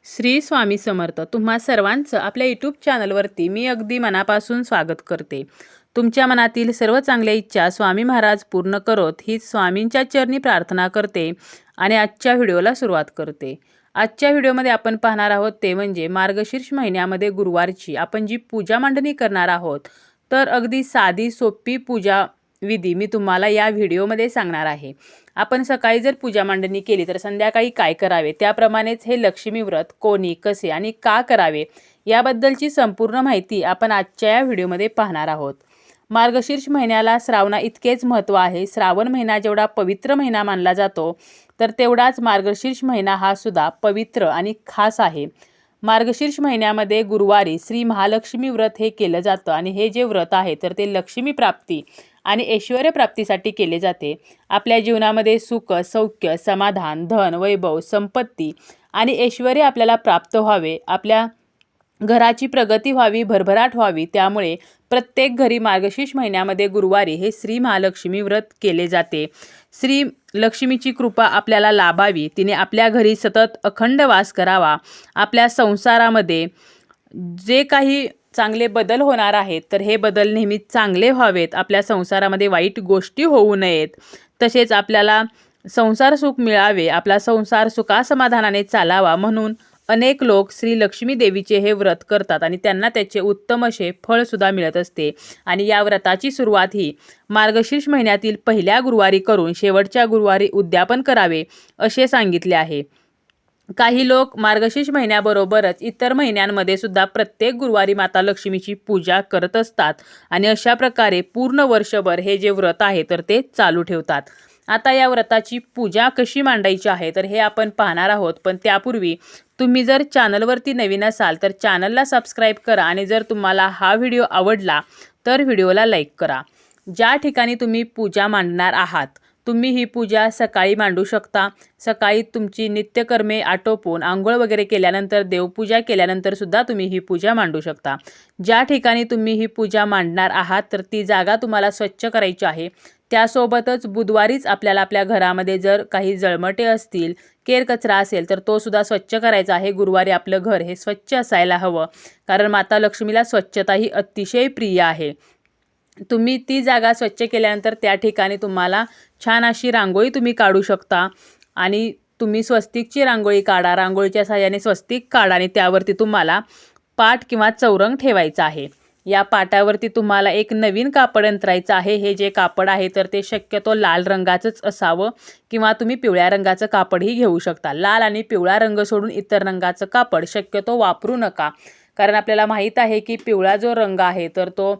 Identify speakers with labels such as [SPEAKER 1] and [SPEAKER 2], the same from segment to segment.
[SPEAKER 1] श्री स्वामी समर्थ. तुम्हा सर्वांचं आपल्या यूट्यूब चॅनलवरती मी अगदी मनापासून स्वागत करते. तुमच्या मनातील सर्व चांगल्या इच्छा स्वामी महाराज पूर्ण करोत हीच स्वामींच्या चरणी प्रार्थना करते आणि आजच्या व्हिडिओला सुरुवात करते. आजच्या व्हिडिओमध्ये आपण पाहणार आहोत ते म्हणजे मार्गशीर्ष महिन्यामध्ये गुरुवारची आपण जी पूजा मांडणी करणार आहोत, तर अगदी साधी सोपी पूजा विधी मी तुम्हाला या व्हिडिओमध्ये सांगणार आहे. आपण सकाळी जर पूजा मांडणी केली तर संध्याकाळी काय करावे, त्याप्रमाणेच हे लक्ष्मी व्रत कोणी, कसे आणि का करावे याबद्दलची संपूर्ण माहिती आपण आजच्या या व्हिडिओमध्ये पाहणार आहोत. मार्गशीर्ष महिन्याला श्रावणा इतकेच महत्त्व आहे. श्रावण महिना जेवढा पवित्र महिना मानला जातो, तर तेवढाच मार्गशीर्ष महिना हा सुद्धा पवित्र आणि खास आहे. मार्गशीर्ष महिन्यामध्ये गुरुवारी श्री महालक्ष्मी व्रत हे केलं जातं आणि हे जे व्रत आहे तर ते लक्ष्मी प्राप्ती आणि ऐश्वर्य प्राप्तीसाठी केले जाते. आपल्या जीवनामध्ये सुख, सौख्य, समाधान, धन, वैभव, संपत्ती आणि ऐश्वर्य आपल्याला प्राप्त व्हावे, आपल्या घराची प्रगती व्हावी, भरभराट व्हावी, त्यामुळे प्रत्येक घरी मार्गशीर्ष महिन्यामध्ये गुरुवारी हे श्री महालक्ष्मी व्रत केले जाते. श्री लक्ष्मीची कृपा आपल्याला लाभावी, तिने आपल्या घरी सतत अखंड वास करावा, आपल्या संसारामध्ये जे काही चांगले बदल होणार आहेत तर हे बदल नेहमी चांगले व्हावेत, आपल्या संसारामध्ये वाईट गोष्टी होऊ नयेत, तसेच आपल्याला संसार सुख मिळावे, आपला संसार सुखासमाधानाने चालावा, म्हणून अनेक लोक श्री लक्ष्मी देवीचे हे व्रत करतात आणि त्यांना त्याचे उत्तम असे फळसुद्धा मिळत असते. आणि या व्रताची सुरुवात ही मार्गशीर्ष महिन्यातील पहिल्या गुरुवारी करून शेवटच्या गुरुवारी उद्यापन करावे असे सांगितले आहे. काही लोक मार्गशीर्ष महिन्याबरोबरच इतर महिन्यांमध्ये सुद्धा प्रत्येक गुरुवारी माता लक्ष्मीची पूजा करत असतात आणि अशा प्रकारे पूर्ण वर्षभर हे जे व्रत आहे तर ते चालू ठेवतात. आता या व्रताची पूजा कशी मांडायची आहे तर हे आपण पाहणार आहोत, पण त्यापूर्वी तुम्ही जर चॅनलवरती नवीन असाल तर चॅनलला सबस्क्राईब करा आणि जर तुम्हाला हा व्हिडिओ आवडला तर व्हिडिओला लाईक करा. ज्या ठिकाणी तुम्ही पूजा मांडणार आहात तुम्ही ही पूजा सकाळी मांडू शकता. सकाळी तुमची नित्यकर्मे आटोपून आंघोळ वगैरे केल्यानंतर, देवपूजा केल्यानंतर सुद्धा तुम्ही ही पूजा मांडू शकता. ज्या ठिकाणी तुम्ही ही पूजा मांडणार आहात तर ती जागा तुम्हाला स्वच्छ करायची आहे. त्यासोबतच बुधवारीच आपल्याला आपल्या घरामध्ये जर काही जळमटे असतील, केर कचरा असेल तर तो सुद्धा स्वच्छ करायचा आहे. गुरुवारी आपलं घर हे स्वच्छ असायला हवं, कारण माता लक्ष्मीला स्वच्छता ही अतिशय प्रिय आहे. तुम्ही ती जागा स्वच्छ केल्यानंतर त्या ठिकाणी तुम्हाला छान अशी रांगोळी तुम्ही काढू शकता आणि तुम्ही स्वस्तिकची रांगोळी काढा. रांगोळीच्या साहाय्याने स्वस्तिक काढा आणि त्यावरती तुम्हाला पाट किंवा चौरंग ठेवायचा आहे. या पाटावरती तुम्हाला एक नवीन कापड अंतरायचं आहे. हे जे कापड आहे तर ते शक्यतो लाल रंगाचंच असावं किंवा तुम्ही पिवळ्या रंगाचं कापडही घेऊ शकता. लाल आणि पिवळा रंग सोडून इतर रंगाचं कापड शक्यतो वापरू नका, कारण आपल्याला माहीत आहे की पिवळा जो रंग आहे तर तो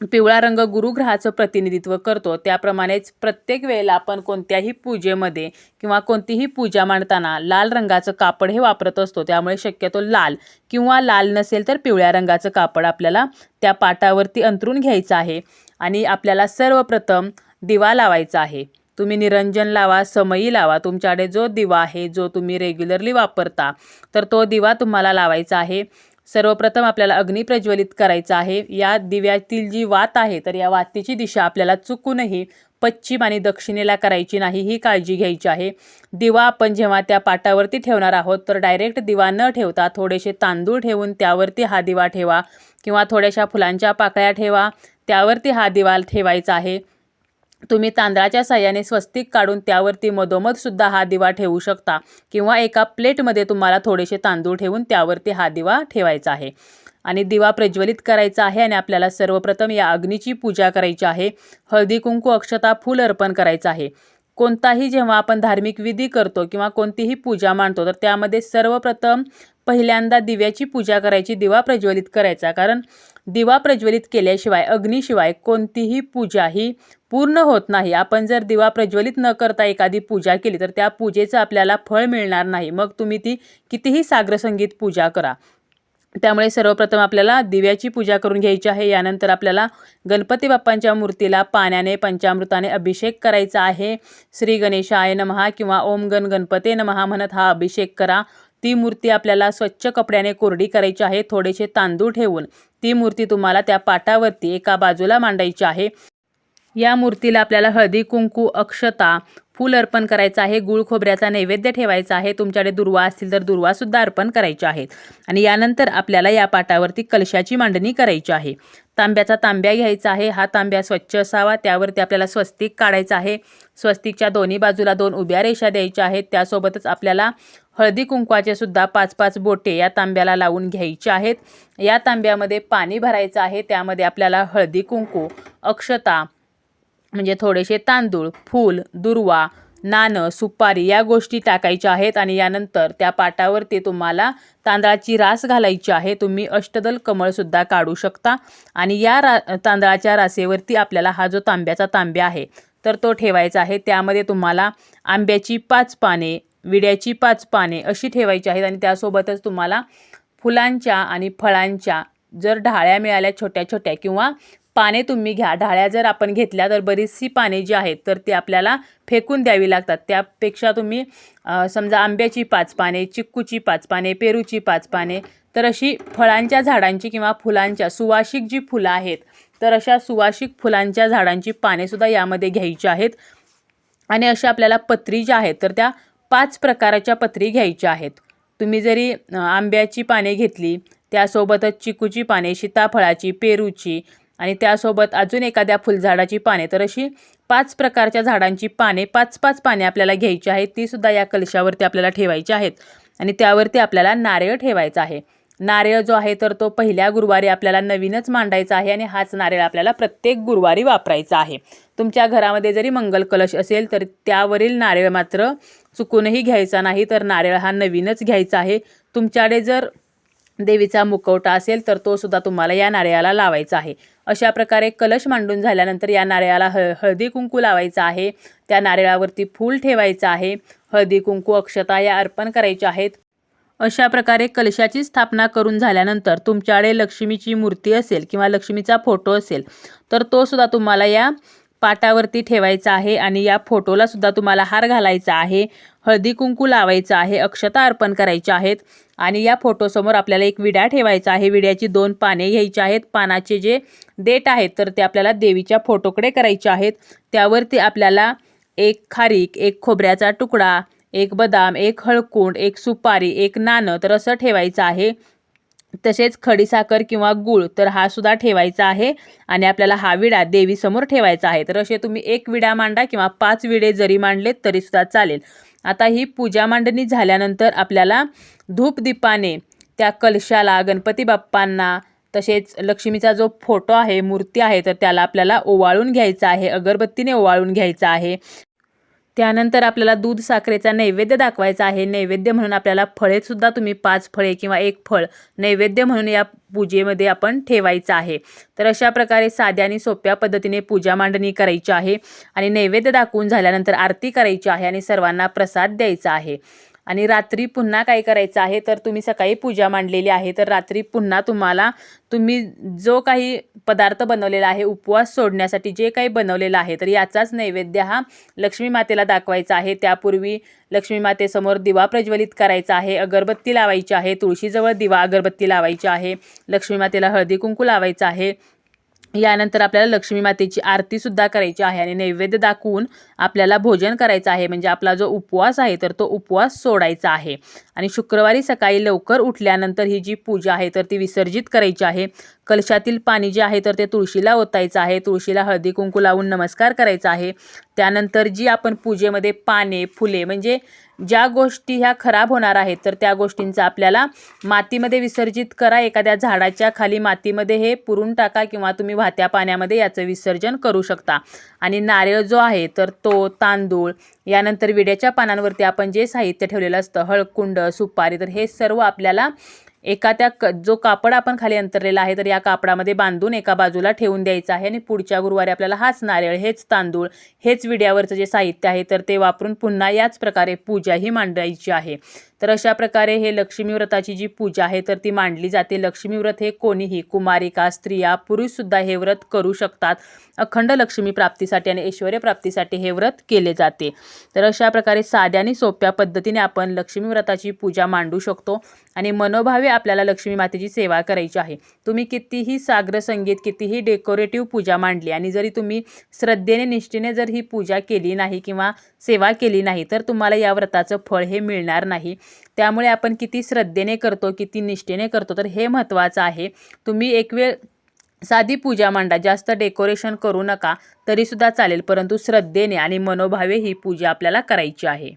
[SPEAKER 1] पिवळा रंग गुरुग्रहाचं प्रतिनिधित्व करतो. त्याप्रमाणेच प्रत्येक वेळेला आपण कोणत्याही पूजेमध्ये किंवा कोणतीही पूजा मांडताना लाल रंगाचं कापड हे वापरत असतो. त्यामुळे शक्यतो लाल किंवा लाल नसेल तर पिवळ्या रंगाचं कापड आपल्याला त्या पाटावरती अंथरून घ्यायचं आहे. आणि आपल्याला सर्वप्रथम दिवा लावायचा आहे. तुम्ही निरंजन लावा, समई लावा, तुमच्याकडे जो दिवा आहे जो तुम्ही रेग्युलरली वापरता तर तो दिवा तुम्हाला लावायचा आहे. सर्वप्रथम आपल्याला अग्नी प्रज्वलित करायचा आहे. या दिव्यातील जी वात आहे तर या वातीची दिशा आपल्याला चुकूनही पश्चिम आणि दक्षिणेला करायची नाही, ही काळजी घ्यायची आहे. दिवा आपण जेव्हा त्या पाटावरती ठेवणार आहोत तर डायरेक्ट दिवा न ठेवता थोडेसे तांदूळ ठेवून त्यावरती हा दिवा ठेवा किंवा थोड्याशा फुलांच्या पाकळ्या ठेवा, त्यावरती हा दिवा ठेवायचा आहे. तुम्ही तांदळाच्या साह्याने स्वस्तिक काढून त्यावरती मधोमध सुद्धा हा दिवा ठेवू शकता किंवा एका प्लेटमध्ये तुम्हाला थोडेसे तांदूळ ठेवून त्यावरती हा दिवा ठेवायचा आहे आणि दिवा प्रज्वलित करायचा आहे. आणि आपल्याला सर्वप्रथम या अग्नीची पूजा करायची आहे. हळदी कुंकू अक्षता फूल अर्पण करायचं आहे. कोणताही जेव्हा आपण धार्मिक विधी करतो किंवा कोणतीही पूजा मांडतो तर त्यामध्ये सर्वप्रथम पहिल्यांदा दिव्याची पूजा करायची, दिवा प्रज्वलित करायचा, कारण दिवा प्रज्वलित केल्याशिवाय अग्नीशिवाय कोणतीही पूजा ही पूर्ण होत नाही. आपण जर दिवा प्रज्वलित न करता एखादी पूजा केली तर त्या पूजेचं आपल्याला फळ मिळणार नाही, मग तुम्ही ती कितीही साग्रसंगीत पूजा करा. त्यामुळे सर्वप्रथम आपल्याला दिव्याची पूजा करून घ्यायची आहे. यानंतर आपल्याला गणपती बाप्पांच्या मूर्तीला पाण्याने पंचामृताने अभिषेक करायचा आहे. श्री गणेशाय नमः किंवा ओम गण गणपते नमः म्हणत हा अभिषेक करा. ती मूर्ती आपल्याला स्वच्छ कपड्याने कोरडी करायची आहे. थोडेसे तांदूळ ठेवून ती मूर्ती तुम्हाला त्या पाटावरती एका बाजूला मांडायची आहे. या मूर्तीला आपल्याला हळदी कुंकू अक्षता फूल अर्पण करायचं आहे, गुळ खोबऱ्याचा नैवेद्य ठेवायचा आहे, तुमच्याकडे दुर्वा असतील तर दुर्वासुद्धा अर्पण करायचे आहेत. आणि यानंतर आपल्याला या पाटावरती कलशाची मांडणी करायची आहे. तांब्याचा तांब्या घ्यायचा आहे, हा तांब्या स्वच्छ असावा, त्यावरती आपल्याला स्वस्तिक काढायचं आहे. स्वस्तिकच्या दोन्ही बाजूला 2 उभ्या रेषा द्यायच्या आहेत. त्यासोबतच आपल्याला हळदी कुंकवाचे सुद्धा 5-5 बोटे या तांब्याला लावून घ्यायचे आहेत. या तांब्यामध्ये पाणी भरायचं आहे, त्यामध्ये आपल्याला हळदी कुंकू, अक्षता म्हणजे थोडेसे तांदूळ, फूल, दुर्वा, नाणं, सुपारी या गोष्टी टाकायच्या आहेत. आणि यानंतर त्या पाटावरती तुम्हाला तांदळाची रास घालायची आहे. तुम्ही अष्टदल कमळसुद्धा काढू शकता. आणि या तांदळाच्या रासेवरती आपल्याला हा जो तांब्याचा तांब्या आहे तर तो ठेवायचा आहे. त्यामध्ये तुम्हाला आंब्याची 5 पाने, विड्याची 5 पाने अशी ठेवायची आहेत. आणि त्यासोबतच तुम्हाला फुलांच्या आणि फळांच्या जर ढाळ्या मिळाल्या छोट्या छोट्या किंवा पाने तुम्ही घ्या. ढाळ्या जर आपण घेतल्या तर बरीचशी पाने जी आहेत तर ती आपल्याला फेकून द्यावी लागतात. त्यापेक्षा तुम्ही समजा आंब्याची 5 पाने, चिक्कूची 5 पाने, पेरूची 5 पाने, तर अशी फळांच्या झाडांची किंवा फुलांच्या सुवासिक जी फुलं आहेत तर अशा सुवासिक फुलांच्या झाडांची पानेसुद्धा यामध्ये घ्यायची आहेत. आणि अशा आपल्याला पत्री ज्या आहेत तर त्या 5 प्रकारच्या पत्री घ्यायच्या आहेत. तुम्ही जरी आंब्याची पाने घेतली, त्यासोबतच चिकूची पाने, सीताफळाची, पेरूची आणि त्यासोबत अजून एखाद्या फुलझाडाची पाने, तर अशी 5 प्रकारच्या झाडांची पाने 5-5 पाने आपल्याला घ्यायची आहेत. ती सुद्धा या कलशावरती आपल्याला ठेवायची आहेत. आणि त्यावरती आपल्याला नारळ ठेवायचा आहे. नारळ जो आहे तर तो पहिल्या गुरुवारी आपल्याला नवीनच मांडायचा आहे आणि हाच नारळ आपल्याला प्रत्येक गुरुवारी वापरायचा आहे. तुमच्या घरामध्ये जरी मंगल कलश असेल तर त्यावरील नारळ मात्र चुकूनही घ्यायचा नाही, तर नारळ हा नवीनच घ्यायचा आहे. तुमच्याकडे जर देवीचा मुखवटा असेल तर तो सुद्धा तुम्हाला या नारळाला लावायचा आहे. अशा प्रकारे कलश मांडून झाल्यानंतर या नारळाला हळदी कुंकू लावायचा आहे. त्या नारळावरती फूल ठेवायचं आहे. हळदी कुंकू, अक्षता या अर्पण करायच्या आहेत. अशा प्रकारे कलशाची स्थापना करून झाल्यानंतर तुमच्याकडे लक्ष्मीची मूर्ती असेल किंवा लक्ष्मीचा फोटो असेल तर तो सुद्धा तुम्हाला या पाटावरती ठेवायचा आहे. आणि या फोटोला सुद्धा तुम्हाला हार घालायचा आहे, हळदी कुंकू लावायचं आहे, अक्षता अर्पण करायच्या आहेत. आणि या फोटोसमोर आपल्याला एक विडा ठेवायचा आहे. विड्याची 2 पाने घ्यायची आहेत. पानाचे जे देठ आहेत तर ते आपल्याला देवीच्या फोटोकडे करायचे आहेत. त्यावरती आपल्याला 1 खारीक, 1 खोबऱ्याचा तुकडा, 1 बदाम, 1 हळकुंड, 1 सुपारी, 1 नाणं तर असं ठेवायचं आहे. तसेच खडीसाखर किंवा गूळ तर हा सुद्धा ठेवायचा आहे. आणि आपल्याला हा विडा देवीसमोर ठेवायचा आहे. तर असे तुम्ही 1 विडा मांडा किंवा 5 विडे जरी मांडलेत तरी सुद्धा चालेल. आता ही पूजा मांडणी झाल्यानंतर आपल्याला धूपदीपाने त्या कलशाला, गणपती बाप्पांना, तसेच लक्ष्मीचा जो फोटो आहे, मूर्ती आहे तर त्याला आपल्याला ओवाळून घ्यायचा आहे, अगरबत्तीने ओवाळून घ्यायचा आहे. त्यानंतर आपल्याला दूध साखरेचा नैवेद्य दाखवायचा आहे. नैवेद्य म्हणून आपल्याला फळेसुद्धा तुम्ही 5 फळे किंवा 1 फळ नैवेद्य म्हणून या पूजेमध्ये आपण ठेवायचं आहे. तर अशा प्रकारे साध्या आणि सोप्या पद्धतीने पूजा मांडणी करायची आहे. आणि नैवेद्य दाखवून झाल्यानंतर आरती करायची आहे आणि सर्वांना प्रसाद द्यायचा आहे. आणि रात्री पुन्हा काय करायचं आहे तर तुम्ही सकाळी पूजा मांडलेली आहे तर रात्री पुन्हा तुम्ही जो काही पदार्थ बनवलेला आहे उपवास सोडण्यासाठी जे काही बनवलेलं आहे तर याचाच नैवेद्य हा लक्ष्मी मातेला दाखवायचा आहे. त्यापूर्वी लक्ष्मी मातेसमोर दिवा प्रज्वलित करायचा आहे, अगरबत्ती लावायची आहे, तुळशीजवळ दिवा अगरबत्ती लावायची आहे, लक्ष्मी मातेला हळदी कुंकू लावायचं आहे. यानंतर आपल्याला लक्ष्मी मातेची आरतीसुद्धा करायची आहे आणि नैवेद्य दाखवून आपल्याला भोजन करायचं आहे. म्हणजे आपला जो उपवास आहे तर तो उपवास सोडायचा आहे. आणि शुक्रवारी सकाळी लवकर उठल्यानंतर ही जी पूजा आहे तर ती विसर्जित करायची आहे. कलशातील पाणी जे आहे तर ते तुळशीला ओतायचं आहे. तुळशीला हळदी कुंकू लावून नमस्कार करायचा आहे. त्यानंतर जी आपण पूजेमध्ये पाने, फुले म्हणजे ज्या गोष्टी ह्या खराब होणार आहेत तर त्या गोष्टींचा आपल्याला मातीमध्ये विसर्जित करा. एखाद्या झाडाच्या खाली मातीमध्ये हे पुरून टाका किंवा तुम्ही वाहत्या पाण्यामध्ये याचं विसर्जन करू शकता. आणि नारळ जो आहे तर तो, तांदूळ, यानंतर विड्याच्या पानांवरती आपण जे साहित्य ठेवलेलं असतं, हळकुंड, सुपारी, तर हे सर्व आपल्याला जो कापड आपण खाली अंतरलेला आहे तर या कापडामध्ये बांधून एका बाजूला ठेवून द्यायचं आहे. आणि पुढच्या गुरुवारी आपल्याला हाच नारळ, हेच तांदूळ, हेच विड्यावरचं जे साहित्य आहे तर ते वापरून पुन्हा याच प्रकारे पूजा ही मांडायची आहे. तर अशा प्रकारे हे लक्ष्मी व्रताची जी पूजा आहे तर ती मांडली जाते. लक्ष्मी व्रत हे कोणीही, कुमारिका, स्त्रिया, पुरुषसुद्धा हे व्रत करू शकतात. अखंड लक्ष्मी प्राप्तीसाठी आणि ऐश्वर्य प्राप्तीसाठी हे व्रत केले जाते. तर अशा प्रकारे साध्या आणि सोप्या पद्धतीने आपण लक्ष्मी व्रताची पूजा मांडू शकतो. आणि मनोभावे आपल्याला लक्ष्मी मातेची सेवा करायची आहे. तुम्ही कितीही साग्र संगीत, कितीही डेकोरेटिव्ह पूजा मांडली आणि जरी तुम्ही श्रद्धेने, निष्ठेने जर ही पूजा केली नाही किंवा सेवा केली नाही तर तुम्हाला या व्रताचं फळ हे मिळणार नाही. त्यामुळे आपण किती श्रद्धेने करतो, किती निष्ठेने करतो तर हे महत्त्वाचं आहे. तुम्ही एक वेळ साधी पूजा मांडा, जास्त डेकोरेशन करू नका तरीसुद्धा चालेल, परंतु श्रद्धेने आणि मनोभावे ही पूजा आपल्याला करायची आहे.